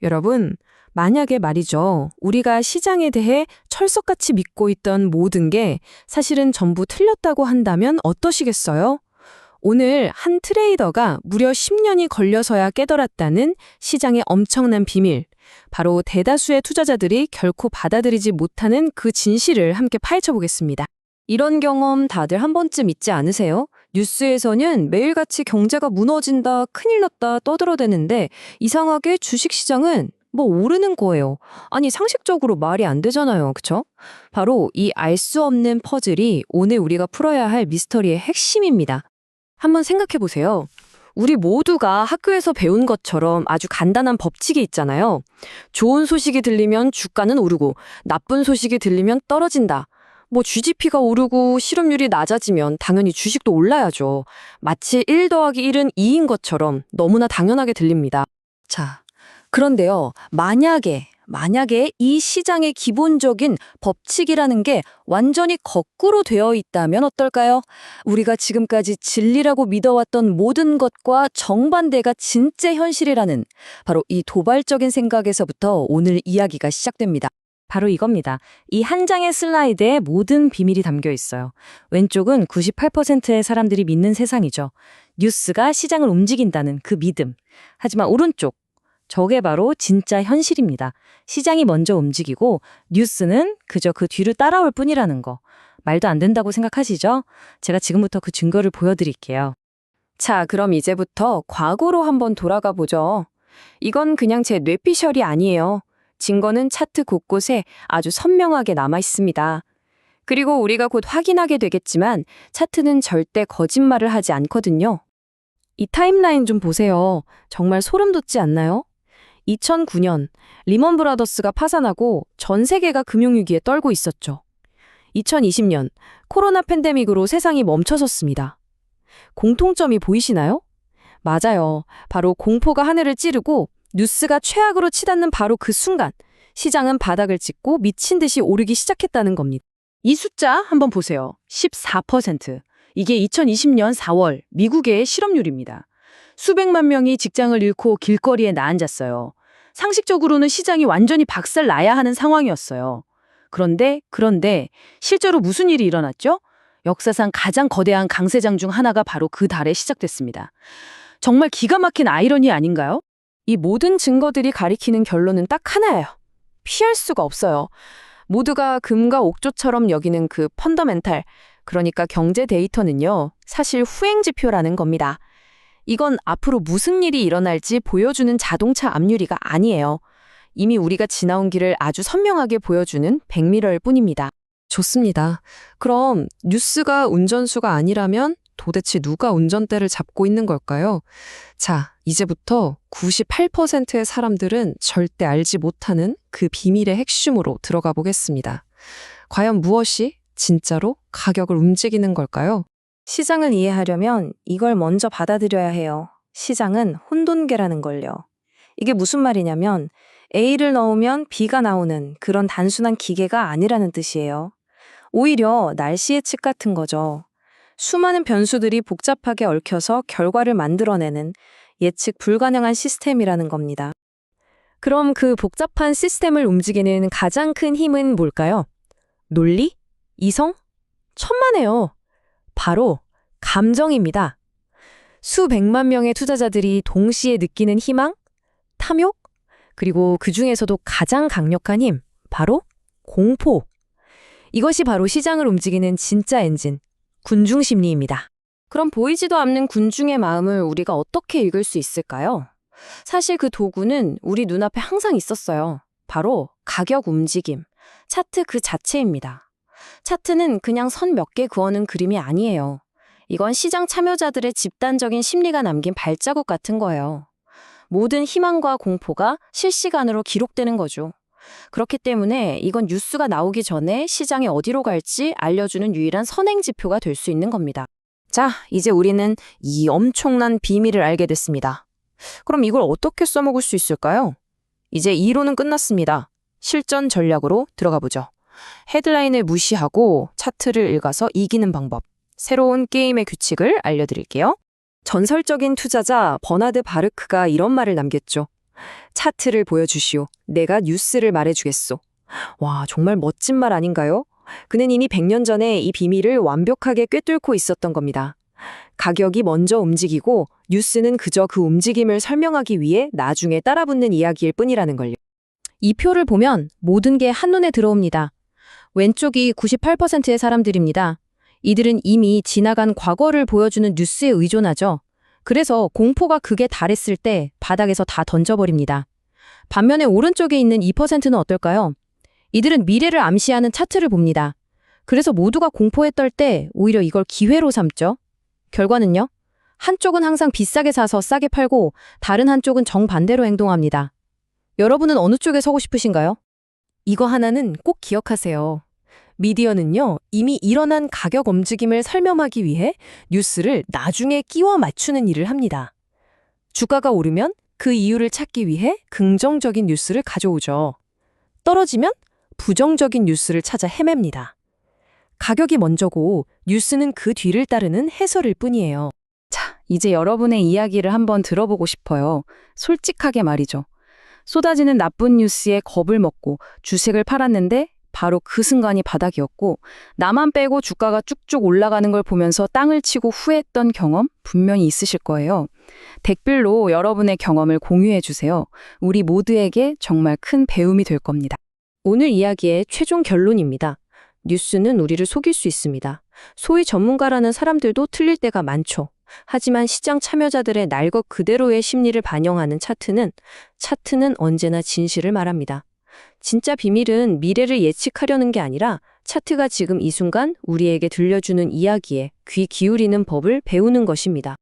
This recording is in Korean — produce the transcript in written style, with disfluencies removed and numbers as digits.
여러분, 만약에 말이죠. 우리가 시장에 대해 철석같이 믿고 있던 모든 게 사실은 전부 틀렸다고 한다면 어떠시겠어요? 오늘 한 트레이더가 무려 10년이 걸려서야 깨달았다는 시장의 엄청난 비밀. 바로 대다수의 투자자들이 결코 받아들이지 못하는 그 진실을 함께 파헤쳐보겠습니다. 이런 경험 다들 한 번쯤 있지 않으세요? 뉴스에서는 매일같이 경제가 무너진다, 큰일 났다 떠들어대는데 이상하게 주식시장은 오르는 거예요. 아니 상식적으로 말이 안 되잖아요. 그쵸? 바로 이 알 수 없는 퍼즐이 오늘 우리가 풀어야 할 미스터리의 핵심입니다. 한번 생각해 보세요. 우리 모두가 학교에서 배운 것처럼 아주 간단한 법칙이 있잖아요. 좋은 소식이 들리면 주가는 오르고 나쁜 소식이 들리면 떨어진다. GDP가 오르고 실업률이 낮아지면 당연히 주식도 올라야죠. 마치 1 더하기 1은 2인 것처럼 너무나 당연하게 들립니다. 자, 그런데요. 만약에 이 시장의 기본적인 법칙이라는 게 완전히 거꾸로 되어 있다면 어떨까요? 우리가 지금까지 진리라고 믿어왔던 모든 것과 정반대가 진짜 현실이라는 바로 이 도발적인 생각에서부터 오늘 이야기가 시작됩니다. 바로 이겁니다. 이 한 장의 슬라이드에 모든 비밀이 담겨 있어요. 왼쪽은 98%의 사람들이 믿는 세상이죠. 뉴스가 시장을 움직인다는 그 믿음. 하지만 오른쪽, 저게 바로 진짜 현실입니다. 시장이 먼저 움직이고 뉴스는 그저 그 뒤를 따라올 뿐이라는 거. 말도 안 된다고 생각하시죠? 제가 지금부터 그 증거를 보여드릴게요. 자, 그럼 이제부터 과거로 한번 돌아가 보죠. 이건 그냥 제 뇌피셜이 아니에요. 증거는 차트 곳곳에 아주 선명하게 남아 있습니다. 그리고 우리가 곧 확인하게 되겠지만 차트는 절대 거짓말을 하지 않거든요. 이 타임라인 좀 보세요. 정말 소름 돋지 않나요? 2009년 리먼 브라더스가 파산하고 전 세계가 금융위기에 떨고 있었죠. 2020년 코로나 팬데믹으로 세상이 멈춰섰습니다. 공통점이 보이시나요? 맞아요. 바로 공포가 하늘을 찌르고 뉴스가 최악으로 치닫는 바로 그 순간 시장은 바닥을 찍고 미친 듯이 오르기 시작했다는 겁니다. 이 숫자 한번 보세요. 14%. 이게 2020년 4월 미국의 실업률입니다. 수백만 명이 직장을 잃고 길거리에 나앉았어요. 상식적으로는 시장이 완전히 박살 나야 하는 상황이었어요. 그런데 실제로 무슨 일이 일어났죠? 역사상 가장 거대한 강세장 중 하나가 바로 그 달에 시작됐습니다. 정말 기가 막힌 아이러니 아닌가요? 이 모든 증거들이 가리키는 결론은 딱 하나예요. 피할 수가 없어요. 모두가 금과 옥조처럼 여기는 그 펀더멘탈, 그러니까 경제 데이터는요, 사실 후행지표라는 겁니다. 이건 앞으로 무슨 일이 일어날지 보여주는 자동차 앞유리가 아니에요. 이미 우리가 지나온 길을 아주 선명하게 보여주는 백미러일 뿐입니다. 좋습니다. 그럼 뉴스가 운전수가 아니라면 도대체 누가 운전대를 잡고 있는 걸까요? 자, 이제부터 98%의 사람들은 절대 알지 못하는 그 비밀의 핵심으로 들어가 보겠습니다. 과연 무엇이 진짜로 가격을 움직이는 걸까요? 시장을 이해하려면 이걸 먼저 받아들여야 해요. 시장은 혼돈계라는 걸요. 이게 무슨 말이냐면 A를 넣으면 B가 나오는 그런 단순한 기계가 아니라는 뜻이에요. 오히려 날씨 예측 같은 거죠. 수많은 변수들이 복잡하게 얽혀서 결과를 만들어내는 예측 불가능한 시스템이라는 겁니다. 그럼 그 복잡한 시스템을 움직이는 가장 큰 힘은 뭘까요? 논리? 이성? 천만에요. 바로 감정입니다. 수백만 명의 투자자들이 동시에 느끼는 희망, 탐욕, 그리고 그 중에서도 가장 강력한 힘, 바로 공포. 이것이 바로 시장을 움직이는 진짜 엔진, 군중심리입니다. 그럼 보이지도 않는 군중의 마음을 우리가 어떻게 읽을 수 있을까요? 사실 그 도구는 우리 눈앞에 항상 있었어요. 바로 가격 움직임, 차트 그 자체입니다. 차트는 그냥 선 몇 개 그어는 그림이 아니에요. 이건 시장 참여자들의 집단적인 심리가 남긴 발자국 같은 거예요. 모든 희망과 공포가 실시간으로 기록되는 거죠. 그렇기 때문에 이건 뉴스가 나오기 전에 시장이 어디로 갈지 알려주는 유일한 선행지표가 될 수 있는 겁니다. 자, 이제 우리는 이 엄청난 비밀을 알게 됐습니다. 그럼 이걸 어떻게 써먹을 수 있을까요? 이제 이론은 끝났습니다. 실전 전략으로 들어가 보죠. 헤드라인을 무시하고 차트를 읽어서 이기는 방법. 새로운 게임의 규칙을 알려드릴게요. 전설적인 투자자 버나드 바르크가 이런 말을 남겼죠. 차트를 보여주시오. 내가 뉴스를 말해주겠소. 와, 정말 멋진 말 아닌가요? 그는 이미 100년 전에 이 비밀을 완벽하게 꿰뚫고 있었던 겁니다. 가격이 먼저 움직이고 뉴스는 그저 그 움직임을 설명하기 위해 나중에 따라붙는 이야기일 뿐이라는 걸요. 이 표를 보면 모든 게 한눈에 들어옵니다. 왼쪽이 98%의 사람들입니다. 이들은 이미 지나간 과거를 보여주는 뉴스에 의존하죠. 그래서 공포가 극에 달했을 때 바닥에서 다 던져버립니다. 반면에 오른쪽에 있는 2%는 어떨까요? 이들은 미래를 암시하는 차트를 봅니다. 그래서 모두가 공포에 떨 때 오히려 이걸 기회로 삼죠. 결과는요? 한쪽은 항상 비싸게 사서 싸게 팔고 다른 한쪽은 정반대로 행동합니다. 여러분은 어느 쪽에 서고 싶으신가요? 이거 하나는 꼭 기억하세요. 미디어는요, 이미 일어난 가격 움직임을 설명하기 위해 뉴스를 나중에 끼워 맞추는 일을 합니다. 주가가 오르면 그 이유를 찾기 위해 긍정적인 뉴스를 가져오죠. 떨어지면 부정적인 뉴스를 찾아 헤맵니다. 가격이 먼저고 뉴스는 그 뒤를 따르는 해설일 뿐이에요. 자, 이제 여러분의 이야기를 한번 들어보고 싶어요. 솔직하게 말이죠. 쏟아지는 나쁜 뉴스에 겁을 먹고 주식을 팔았는데 바로 그 순간이 바닥이었고 나만 빼고 주가가 쭉쭉 올라가는 걸 보면서 땅을 치고 후회했던 경험 분명히 있으실 거예요. 댓글로 여러분의 경험을 공유해 주세요. 우리 모두에게 정말 큰 배움이 될 겁니다. 오늘 이야기의 최종 결론입니다. 뉴스는 우리를 속일 수 있습니다. 소위 전문가라는 사람들도 틀릴 때가 많죠. 하지만 시장 참여자들의 날 것 그대로의 심리를 반영하는 차트는 언제나 진실을 말합니다. 진짜 비밀은 미래를 예측하려는 게 아니라 차트가 지금 이 순간 우리에게 들려주는 이야기에 귀 기울이는 법을 배우는 것입니다.